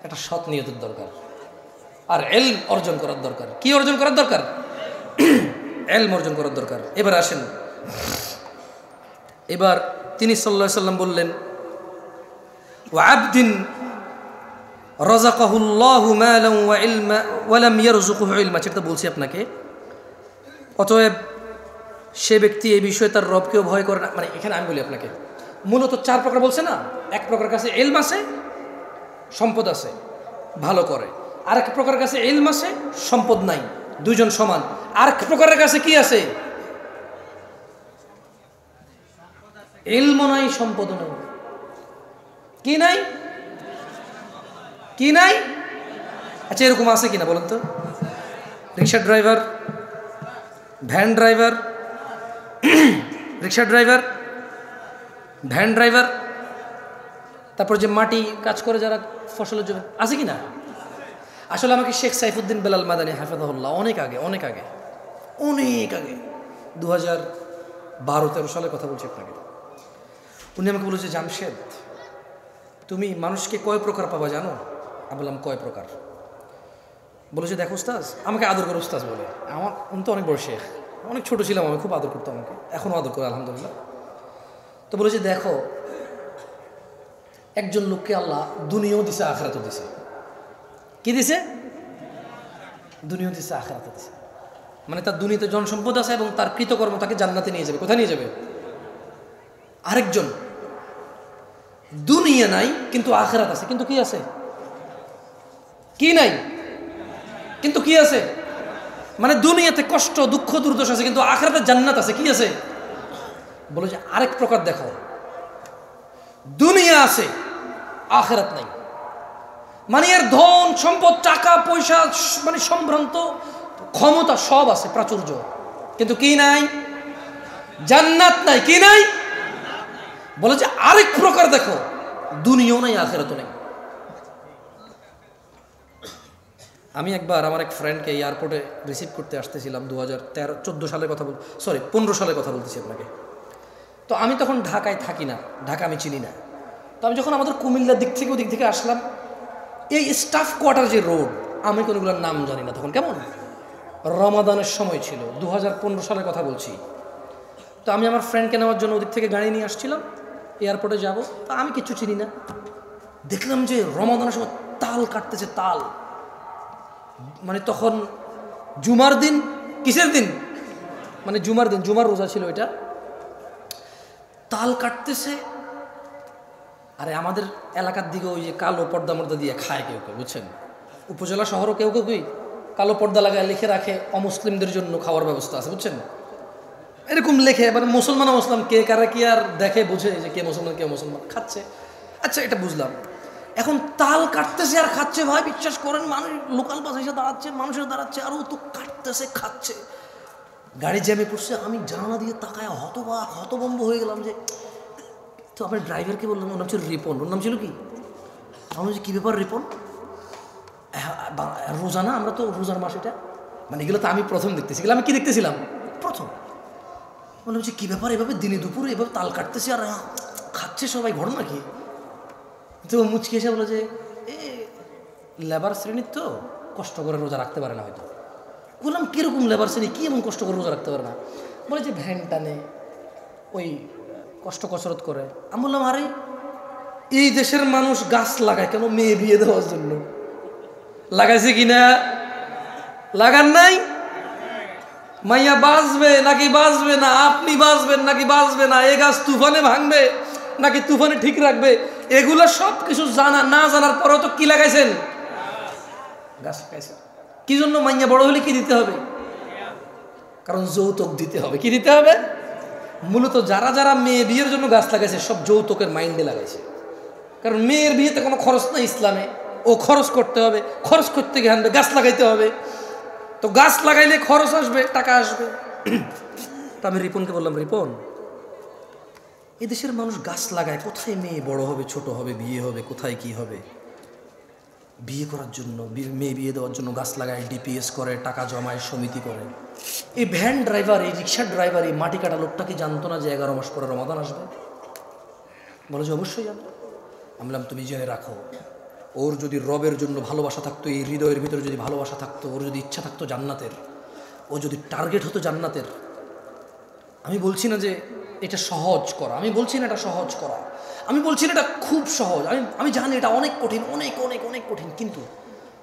একটা সৎ নিয়তের দরকার, আর ইলম অর্জন করার দরকার। কি অর্জন করার দরকার? ইলম অর্জন করার দরকার। এবার আসেন, এবার তিনি সাল্লাল্লাহু আলাইহি ওয়াসাল্লাম বললেন, ওয়া আবদিন রাযাকাহুল্লাহু মালান ওয়া ইলমা ওয়া লাম ইয়ারযুকহু ইলমা, যেটা বলছি আপনাকে। অতএব সে ব্যক্তি এই বিষয়ে তার রবকেও ভয় করে না। মানে এখানে আমি বলি আপনাকে, মূলত চার প্রকার বলছে না। এক প্রকার কাছে ইলম আছে, সম্পদ আছে, ভালো করে। আরেক প্রকার কাছে ইলম আছে, সম্পদ নাই, দুইজন সমান। আরেক প্রকারের কাছে কি আছে? ইলমও নাই, সম্পদও নাই। কি নাই? কি নাই? আচ্ছা এরকম আছে কিনা বলেন তো? রিক্সা ড্রাইভার, ভ্যান ড্রাইভার, রিক্সা ড্রাইভার, ভ্যান ড্রাইভার, তারপর যে মাটি কাজ করে যারা ফসলের জন্য, আছে কিনা? আসলে আমাকে শেখ সাইফুদ্দিন বেলাল মাদানী হাফেজাহুল্লাহ অনেক আগে 2012-13 সালের কথা বলছি আপনাকে, উনি আমাকে বলেছে, জামশেদ তুমি মানুষকে কয় প্রকার পাবা জানো? আমি বললাম কয় প্রকার? বলেছে দেখো উস্তাজ, আমাকে আদর করে উস্তাজ বলে, উনি তো অনেক বড় শেখ, অনেক ছোট ছিলাম, আমি খুব আদর করতো আমাকে, এখনও আদর করে আলহামদুলিল্লাহ। তো বলেছে দেখো, একজন লোককে আল্লাহ দুনিয়াও দিছে আখিরাতও দিছে। কি দিছে? দুনিয়াও দিছে আখিরাতও দিছে। মানে তার দুনিয়াতে জন সম্পদ আছে এবং তার কৃতকর্ম তাকে জান্নাতে নিয়ে যাবে। কোথায় নিয়ে যাবে? আরেকজন দুনিয়া নাই কিন্তু আখিরাত আছে, কিন্তু কি আছে? কি নাই কিন্তু কি আছে? মানে দুনিয়াতে কষ্ট দুঃখ দুর্দশা আছে কিন্তু আখিরাতে জান্নাত আছে। কি আছে? বলে যে আরেক প্রকার দেখো, দুনিয়া আছে আখিরাত নাই, মানে এর ধন সম্পদ টাকা পয়সা মানে সম্ভ্রান্ত ক্ষমতা সব আছে প্রাচুর্য, কিন্তু কি নাই? জান্নাত নাই। কি নাই? বলে যে আরেক প্রকার দেখো, দুনিয়াও নাই আখিরাতও নাই। আমি একবার আমার এক ফ্রেন্ডকে এয়ারপোর্টে রিসিভ করতে আসতেছিলাম 2013-14 সালের কথা 15 সালের কথা বলতেছি আপনাকে। তো আমি তখন ঢাকায় থাকি না, ঢাকা আমি চিনি না। তো আমি যখন আমাদের কুমিল্লার দিক থেকে ওদিক থেকে আসলাম, এই স্টাফ কোয়ার্টার যে রোড, আমি কোনোগুলোর নাম জানি না তখন, কেমন রমাদানের সময় ছিল, 2015 সালের কথা বলছি। তো আমি আমার ফ্রেন্ডকে নেওয়ার জন্য ওদিক থেকে গাড়ি নিয়ে আসছিলাম, এয়ারপোর্টে যাব। তো আমি কিছু চিনি না, দেখলাম যে রমাদানের সময় তাল কাটতেছে, তাল মানে তখন জুমার দিন, কিসের দিন? মানে জুমার দিন, জুমার রোজা ছিল এটা, তাল কাটতেছে। আরে আমাদের এলাকার দিকে ওই যে কালো পর্দা মর্দা দিয়ে খায় কেউ কেউ, বুঝছেন, উপজেলা শহরও কেউ কেউ কালো পর্দা লাগায় লিখে রাখে অমুসলিমদের জন্য খাওয়ার ব্যবস্থা আছে, বুঝছেন, এরকম লেখে। এবার মুসলমান মুসলিম কে কারা কি আর দেখে বুঝে যে কে মুসলমান কে মুসলমান, খাচ্ছে। আচ্ছা এটা বুঝলাম। এখন তাল কাটতেছে আর খাচ্ছে, ভাই বিশ্বাস করেন, মানুষ লোকাল বাস এসে দাঁড়াচ্ছে, মানুষের দাঁড়াচ্ছে, আর ও তো কাটতেছে খাচ্ছে। গাড়ি জ্যামে পড়ছে, আমি জানালা দিয়ে তাকায় হতভম্ব হয়ে গেলাম। যে তো আমার ড্রাইভারকে বললাম, ওর নাম ছিল রিপন। ওর নাম ছিল কি? আমি বলছি কী ব্যাপার রিপন? রোজা না, আমরা তো রোজার মাস এটা, মানে এগুলো তো আমি প্রথম দেখতেছি। এগুলো আমি কি দেখতেছিলাম প্রথম। বললাম যে কী ব্যাপার, এভাবে দিনে দুপুরে এভাবে তাল কাটতেছে আর খাচ্ছে সবাই, ঘটনা কি? তো মুচকি এসে বলে যে এ লেবার শ্রেণীর তো কষ্ট করে রোজা রাখতে পারে না হয়তো। বললাম কীরকম লেবার শ্রেণী, কী এমন কষ্ট করে রোজা রাখতে পারে না? বলে যে ভ্যান টানে, ওই কষ্ট কসরত করে। আমি বললাম আরে এই দেশের মানুষ গাছ লাগায় কেন? মেয়ে বিয়ে দেওয়ার জন্য। লাগাইছে কিনা? লাগান নাই? মাইয়া বাঁচবে নাকি বাঁচবে না, আপনি বাঁচবেন নাকি বাঁচবে না, এ গাছ তুফানে ভাঙবে নাকি তুফানে ঠিক রাখবে, এগুলো সব কিছু জানা না জানার পরেও তো কি লাগাইছেন? গাছ লাগাইছেন। কি জন্য? মাইয়া বড় হলে কি দিতে হবে? কারণ যৌতুক দিতে হবে। কি দিতে হবে? মূলত যারা যারা মেয়ে বিয়ের জন্য গাছ লাগাইছে সব যৌতুকের মাইন্ডে লাগাইছে। কারণ মেয়ের বিয়েতে কোনো খরচ নাই ইসলামে, ও খরচ করতে হবে, খরচ করতে গিয়ে আনবে, গাছ লাগাইতে হবে। তো গাছ লাগাইলে খরচ আসবে, টাকা আসবে। তা আমি রিপনকে বললাম, রিপন এদেশের মানুষ গাছ লাগায়, কোথায় মেয়ে বড় হবে, ছোট হবে, বিয়ে হবে, কোথায় কি হবে? বিয়ে করার জন্য, মেয়ে বিয়ে দেওয়ার জন্য গাছ লাগায়, ডিপিএস করে, টাকা জমায়, সমিতি করে। এই ভ্যান ড্রাইভার, এই রিক্সার ড্রাইভার, এই মাটি কাটা লোকটা কি জানতো না যে 11 মাস পরে রমাদান আসবে? বলে যে অবশ্যই জানতো। আমি বললাম তুমি জেনে রাখো, ওর যদি রবের জন্য ভালোবাসা থাকতো, এই হৃদয়ের ভিতরে যদি ভালোবাসা থাকতো, ওর যদি ইচ্ছা থাকতো জান্নাতের, ও যদি টার্গেট হতো জান্নাতের, আমি বলছি না যে এটা সহজ করা, আমি বলছি না এটা সহজ করা, আমি বলছি না এটা খুব সহজ, আমি জানি এটা অনেক কঠিন, অনেক অনেক অনেক কঠিন, কিন্তু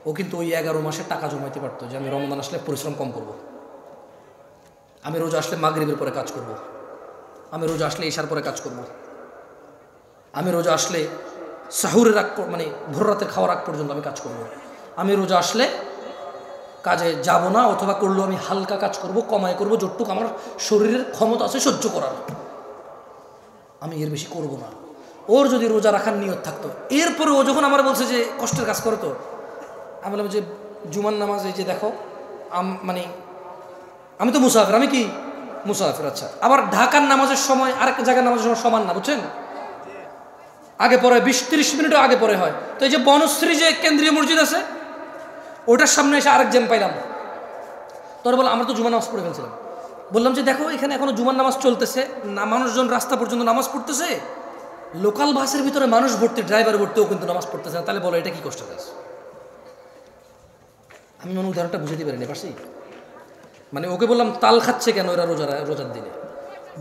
ও কিন্তু ওই 11 মাসে টাকা জমাইতে পারতো যে আমি রমজান আসলে পরিশ্রম কম করব, আমি রোজা আসলে মাগরিবের পরে কাজ করব, আমি রোজা আসলে ইশার পরে কাজ করব, আমি রোজা আসলে সাহুরের আগ মানে ভোর রাতের খাওয়ার আগ পর্যন্ত আমি কাজ করব, আমি রোজা আসলে কাজে যাব না, অথবা করলেও আমি হালকা কাজ করব, কমায় করব, যতটুকু আমার শরীরের ক্ষমতা আছে সহ্য করার। আমি এর বেশি করব না। ওর যদি রোজা রাখার নিয়ত থাকতো, এরপরে ও যখন আমার বলছে যে কষ্টের কাজ করো, তো আমি বললাম যে জুমার নামাজ এই যে দেখো, মানে আমি তো মুসাফির, আমি কি মুসাফির, আচ্ছা আবার ঢাকার নামাজের সময় আরেক জায়গার নামাজের সময় সমান না, বুঝছেন? আগে পরে 20-30 মিনিটও আগে পরে হয়। তো এই যে বনশ্রী যে কেন্দ্রীয় মসজিদ আছে, ওটার সামনে এসে আরেক জ্যাম পাইলাম। তোর বলে আমরা তো জুমার নামাজ পড়ে ফেলছিলাম। বললাম যে দেখো এখানে এখনো জুমার নামাজ চলতেছে না, মানুষজন রাস্তা পর্যন্ত নামাজ পড়তেছে, লোকাল বাসের ভিতরে মানুষ ভর্তি, ড্রাইভার ভর্তিও কিন্তু নামাজ পড়তেছে না, তাহলে বলো এটা কি কষ্ট কাজ? আমি মনে উদাহরণটা বুঝতে পারিনি পারছি। মানে ওকে বললাম তাল খাচ্ছে কেন এরা রোজার দিনে,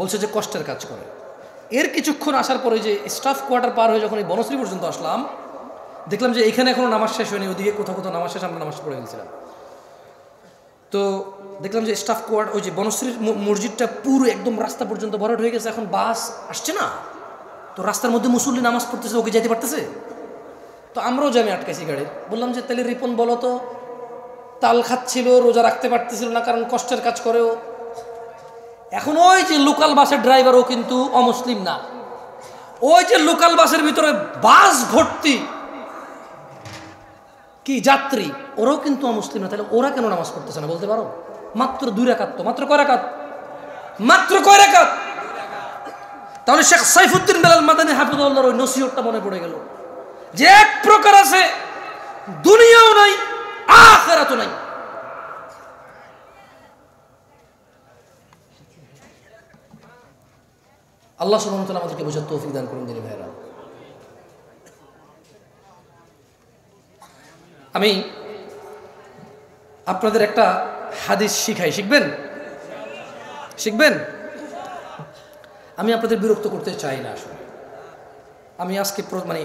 বলছে যে কষ্টের কাজ করে। এর কিছুক্ষণ আসার পরে যে স্টাফ কোয়ার্টার পার হয়ে যখন এই বনশ্রী পর্যন্ত আসলাম, দেখলাম যে এখানে এখনো নামাজ শেষ হয়নি, ওদিকে কোথাও কোথাও নামাজ শেষ, আমরা নামাজ পড়ে গেছিলাম। তো দেখলাম যে স্টাফ কোয়ার্টার, ওই যে বনশ্রীর মসজিদটা পুরো একদম রাস্তা পর্যন্ত ভরাট হয়ে গেছে, এখন বাস আসছে না, তো রাস্তার মধ্যে মুসল্লি নামাজ পড়তেছে, ওকে যেতে পারতেছে। তো আমরাও জামে আটকাইছি গাড়ি। বললাম যে তাহলে রিপন বলো তো, তাল খাচ্ছিল, রোজা রাখতে পারতেছিল না কারণ কষ্টের কাজ করেও। এখন ওই যে লোকাল বাসের ড্রাইভার, ও কিন্তু অমুসলিম না, ওই যে লোকাল বাসের ভিতরে বাস ভর্তি কি যাত্রী, ওরাও কিন্তু অমুসলিম না, তাহলে ওরা কেন নামাজ পড়তেছে না বলতে পারো? মাত্র 2 রাকাত, তো মাত্র কয় রাকাত? মাত্র কয় রাকাত? তাহলে শেখ সাইফুদ্দিন বেলাল মাদানী হাফিজাহুল্লাহর ওই নসিহতটা মনে পড়ে গেল যে এক প্রকার আছে দুনিয়াও নাই আখিরাতও নাই। আল্লাহ সুবহানাহু ওয়া তাআলা আমাদেরকে বোঝার তৌফিক দান করুন দিনী ভাইরা। আমি আপনাদের একটা হাদিস শিখাই, শিখবেন? শিখবেন? আমি আপনাদের বিরক্ত করতে চাই না আসলে। আমি আজকে মানে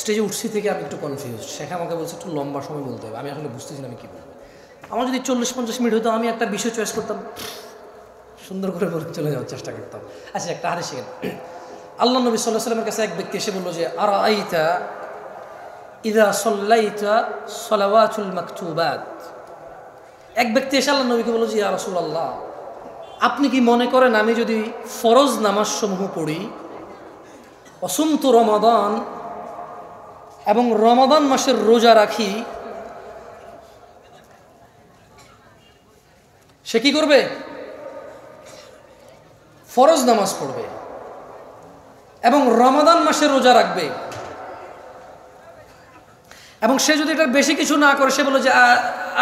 স্টেজে উঠছি থেকে আমি একটু কনফিউজ। শেখ আমাকে বলছে একটু লম্বা সময় বলতে হবে, আমি আসলে বুঝতেছি না আমি কী বলবো। আমার যদি 40-50 মিনিট হতো, আমি একটা বিষয় চয়েস করতাম, সুন্দর করে বলে চলে যাওয়ার চেষ্টা করতাম। আচ্ছা, একটা হাদিস শিখেন। আল্লাহ নবী সাল্লাল্লাহু আলাইহি ওয়াসাল্লামের কাছে এক ব্যক্তি এসে বলল যে আরাআইতা ইযা সাল্লাইতা সালাওয়াতুল মাকতুবাত। এক ব্যক্তি এসে আল্লাহ নবীকে বলল যে ইয়া রাসূলুল্লাহ, আপনি কি মনে করেন আমি যদি ফরজ নামাজ সমূহ পড়ি, অসুমতু রমাদান, এবং রমাদান মাসের রোজা রাখি, সে কি করবে? ফরজ নামাজ পড়বে এবং রমাদান মাসের রোজা রাখবে, এবং সে যদি এটা বেশি কিছু না করে, সে বলে যে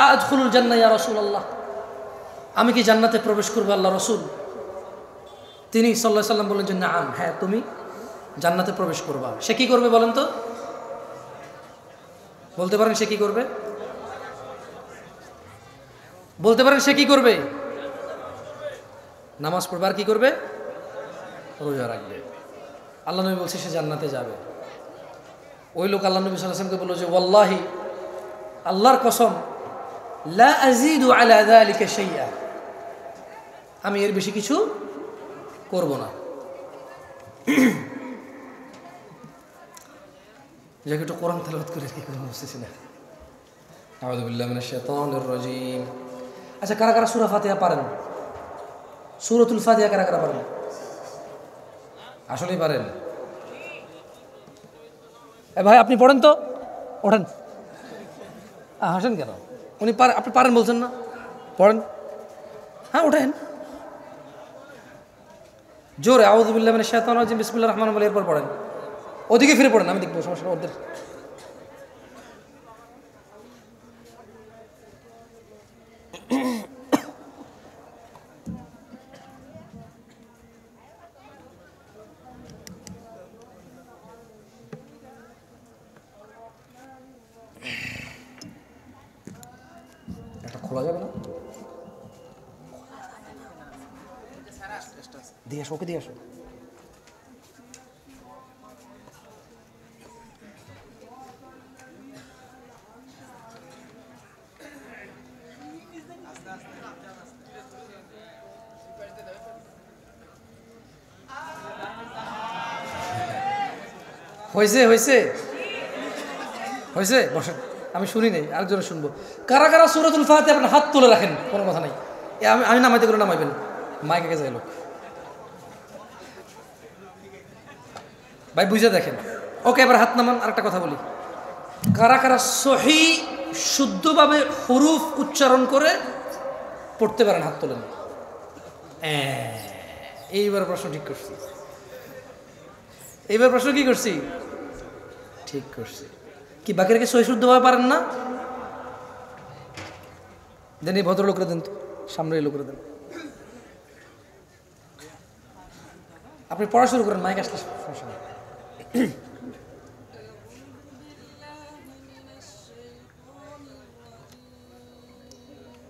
আদখুলুল জান্নাহ ইয়া রাসূলুল্লাহ, আমি কি জান্নাতে প্রবেশ করবো আল্লাহ রসুল? তিনি সাল্লাল্লাহু আলাইহি সাল্লাম বললেন যে নাম, হ্যাঁ তুমি জান্নাতে প্রবেশ করবা। সে কি করবে বলেন তো? বলতে পারেন সে কি করবে? বলতে পারেন সে কি করবে? নামাজ পড়বে আর কি করবে? রোজা রাখবে। আল্লাহ নবী বলছে সে জান্নাতে যাবে। ওই লোক আল্লাহ নবী সাল্লাল্লাহু আলাইহি ওয়াসাল্লামকে বলল যে ওয়াল্লাহি, আল্লাহর কসম, লা আযীদু আলা যালিকা শাইআ, আমি এর বেশি কিছু করব না। যাকে একটু কোরআন তেলাওয়াত করে কি করে বুঝতেছি না। আউযু বিল্লাহি মিনাশ শাইতানির রাজীম। আচ্ছা, কারা কারা সূরা ফাতিহা পারেন? সূরাতুল ফাতিহা কারা কারা পারেন? আসলেই পারেন? ভাই আপনি পড়েন তো, ওঠেন। হাসেন কেন? উনি আপনি পারেন বলছেন না, পড়েন। হ্যাঁ ওঠেন জোরে। আউযু বিল্লাহি মিনাশ শাইতানির রাজীম, বিসমিল্লাহির রহমানির রহিম, এরপর পড়েন। ওদিকে ফিরে পড়েন, আমি দেখবো, সমস্যা ওদের। একটা খোলা যাবে না? দিয়ে আসো, ওকে দিয়ে আসো। হয়েছে হয়েছে হয়েছে, বসেন, আমি শুনি নাই, আরেকজনে শুনবো। কারা কারা সূরাতুল ফাতিহা আপনার হাত তুলে রাখেন, কোনো কথা নাই। আমি নামাইতে করে নামাইবেন, মাইকে যাই লোক। ভাই বুঝে দেখেন। ওকে, এবার হাত নামান। আরেকটা কথা বলি, কারা কারা সহি শুদ্ধভাবে হুরুফ উচ্চারণ করে পড়তে পারেন? হাত তোলেন। এইবার প্রশ্ন ঠিক করছি, এইবার প্রশ্ন কি করছি? ঠিক করছি। কি বাকিরা কি সহি শুদ্ধভাবে পারেন না? দেন এই ভদ্রলোকরা দেন তো, সামনে এই লোকরা দেন। আপনি পড়া শুরু করেন, মাইক আসলে সমস্যা নেই।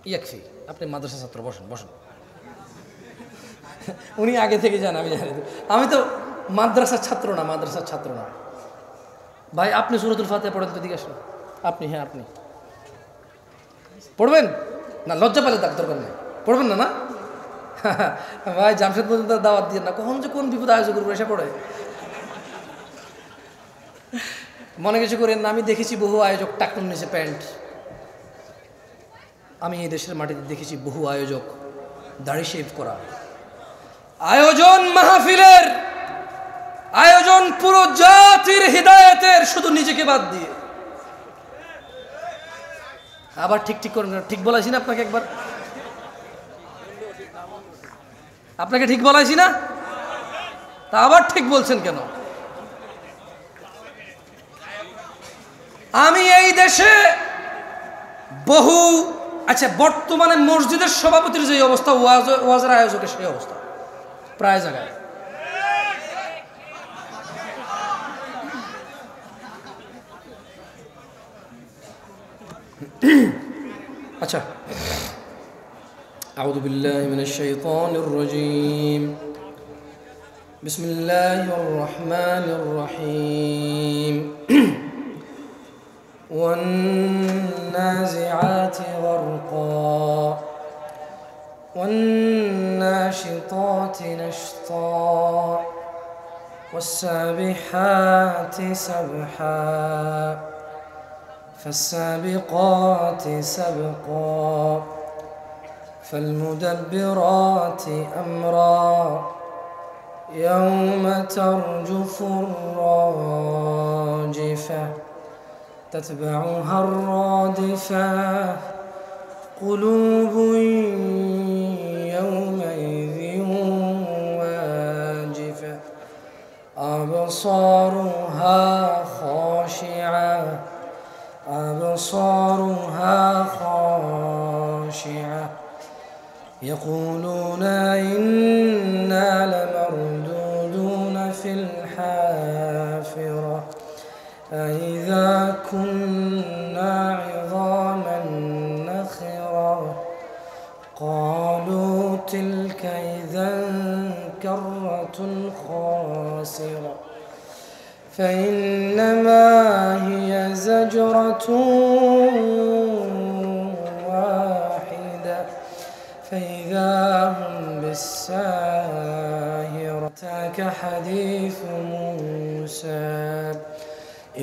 ইয়াকফি, আপনি মাদ্রাসা ছাত্র, বসেন বসেন। উনি আগে থেকে যান, আমি জানি। আমি তো মাদ্রাসার ছাত্র না, মাদ্রাসার ছাত্র না ভাই। আপনি সূরাতুল ফাতিহা পড়েন তো, দিকে আসুন। আপনি, হ্যাঁ আপনি পড়বেন না, লজ্জা পেলে তার দরকার নেই, পড়বেন না? না ভাই, জামশেদ পর্যন্ত দাওয়াত দিয়ে না, কখন যে কোন বিপদ আয়োজন করবো এসে পড়ে। মনে কিছু করেন না, আমি দেখেছি বহু আয়োজক টাকনুর নিচে প্যান্ট। আমি এই দেশের মাটিতে দেখেছি বহু আয়োজক দাড়ি শেভ করা। আয়োজন মাহফিলের, আয়োজন পুরো জাতির হিদায়াতের, শুধু নিজেকে বাদ দিয়ে। আবার ঠিক ঠিক করেন, ঠিক বলাইছি না আপনাকে? একবার আপনাকে ঠিক বলাইছি না? তা আবার ঠিক বলছেন কেন? আমি এই দেশে বহু, আচ্ছা বর্তমানে মসজিদের সভাপতির যে অবস্থা, ওয়াজের আয়োজকের সেই অবস্থা প্রায় জায়গায়। আচ্ছা, আউযু বিল্লাহি মিনাশ শাইতানির রাজীম, বিসমিল্লাহির রহমানির রহিম। والنازعات غرقا والناشطات نشطا والسابحات سبحا فالسابقات سبقا فالمدبرات أمرا يوم ترجف الراجفة تتبعها الرادفة قلوب يومئذ واجفة أبصارها خاشعة أبصارها خاشعة يقولون إنا لمردودون في الحافرة أإذا كنا عظاما نخرة قالوا تلك إذا كرة خاسرة فإنما هي زجرة واحدة فإذا هم بالساهرة أتاك حديث موسى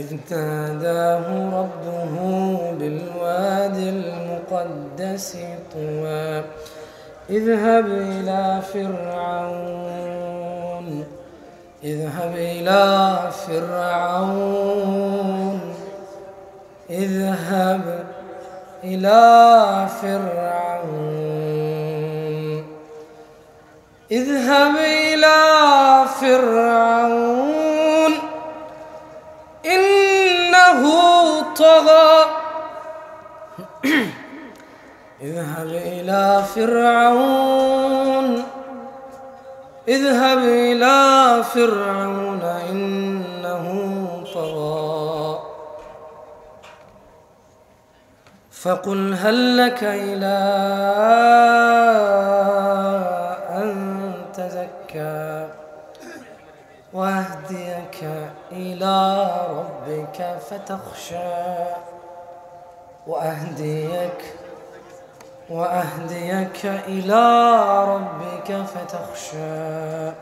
إذ ناداه ربه بالواد المقدس طوى اذهب إلى فرعون اذهب إلى فرعون اذهب إلى فرعون اذهب إلى فرعون إنه طغى اذهب إلى فرعون اذهب إلى فرعون إنه طغى فقل هل لك إلى أن تزكى وأهديك إلى ربك فتخشى وأهديك إلى ربك فتخشى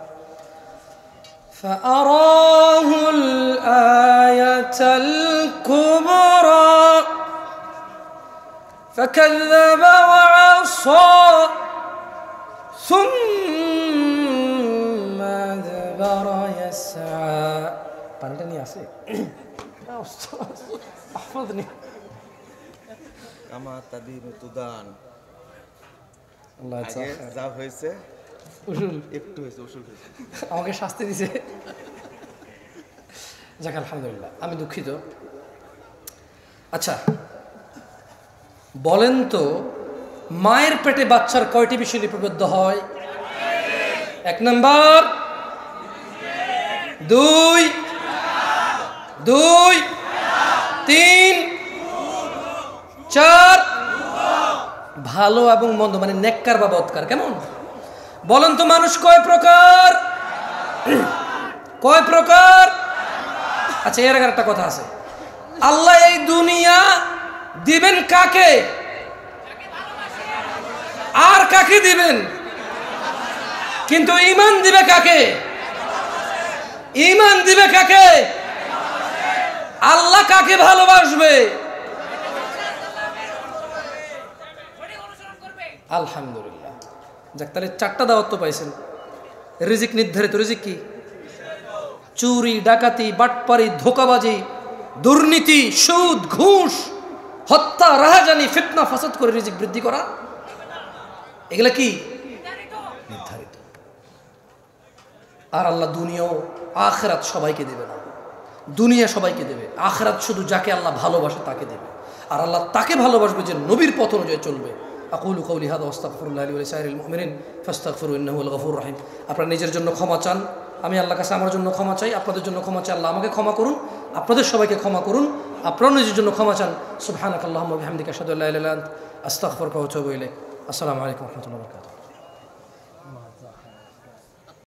فأراه الآية الكبرى فكذب وعصى ثم أدبر يسعى পানিটা নিয়ে আসে আমার তাদিন তুদান আল্লাহ আগে যা হয়েছে উসুল একটু হয়েছে উসুল হয়েছে আমাকে শাস্তি দিছে। যাক আলহামদুলিল্লাহ, আমি দুঃখিত। আচ্ছা বলেন তো, মায়ের পেটে বাচ্চার কয়টি বিষয় লিপিবদ্ধ হয়? 1 নাম্বার, 2, 3, 4, ভালো এবং মন্দ মানে নেককার বা বদকার। কেমন বলেন তো, মানুষ কয় প্রকার? কয় প্রকার? আচ্ছা এর আগে একটা কথা আছে, আল্লাহ এই দুনিয়া দিবেন কাকে আর কাকে দিবেন, কিন্তু ঈমান দিবে কাকে? ঈমান দিবে কাকে? আল্লাহ কাকে ভালোবাসবে? আলহামদুলিল্লাহ। যাক, তাহলে 4টা দাওয়াত তো পাইছেন। রিজিক নির্ধারিত। রিজিক কি? চুরি, ডাকাতি, বাটপারি, ধোঁকাবাজি, দুর্নীতি, সুদ, ঘুষ, হত্যা, রাহাজানি, ফিতনা, ফাসাদ করে রিজিক বৃদ্ধি করা, এগুলা কি? নির্ধারিত। আর আল্লাহ দুনিয়াও আখিরাত সবাইকে দেবে না। দুনিয়া সবাইকে দেবে, আখিরাত শুধু যাকে আল্লাহ ভালোবাসে তাকে দেবে। আর আল্লাহ তাকে ভালোবাসবে যে নবীর পথ অনুযায়ী চলবে। আকুলু কওলি হাযা ওয়াস্তাগফিরুল্লাহ লি ওয়া লিসাইরিল মুমিনিন ফাস্তাগফিরু ইন্নাহু হুয়াল গফুরুর রহিম। আপনারা নিজের জন্য ক্ষমা চান, আমি আল্লাহর কাছে আমার জন্য ক্ষমা চাই, আপনাদের জন্য ক্ষমা চাই। আল্লাহ আমাকে ক্ষমা করুন, আপনাদের সবাইকে ক্ষমা করুন, আপনারাও নিজের জন্য ক্ষমা চান। সুবহানাকাল্লাহুম্মা ওয়া বিহামদিকা আশহাদু আল্লা ইলাহা ইল্লা আনতা আস্তাগফিরুকা ওয়া আতুবু ইলাইক। আসসালামু আলাইকুম ওয়া রাহমাতুল্লাহি ওয়া বারাকাতুহু।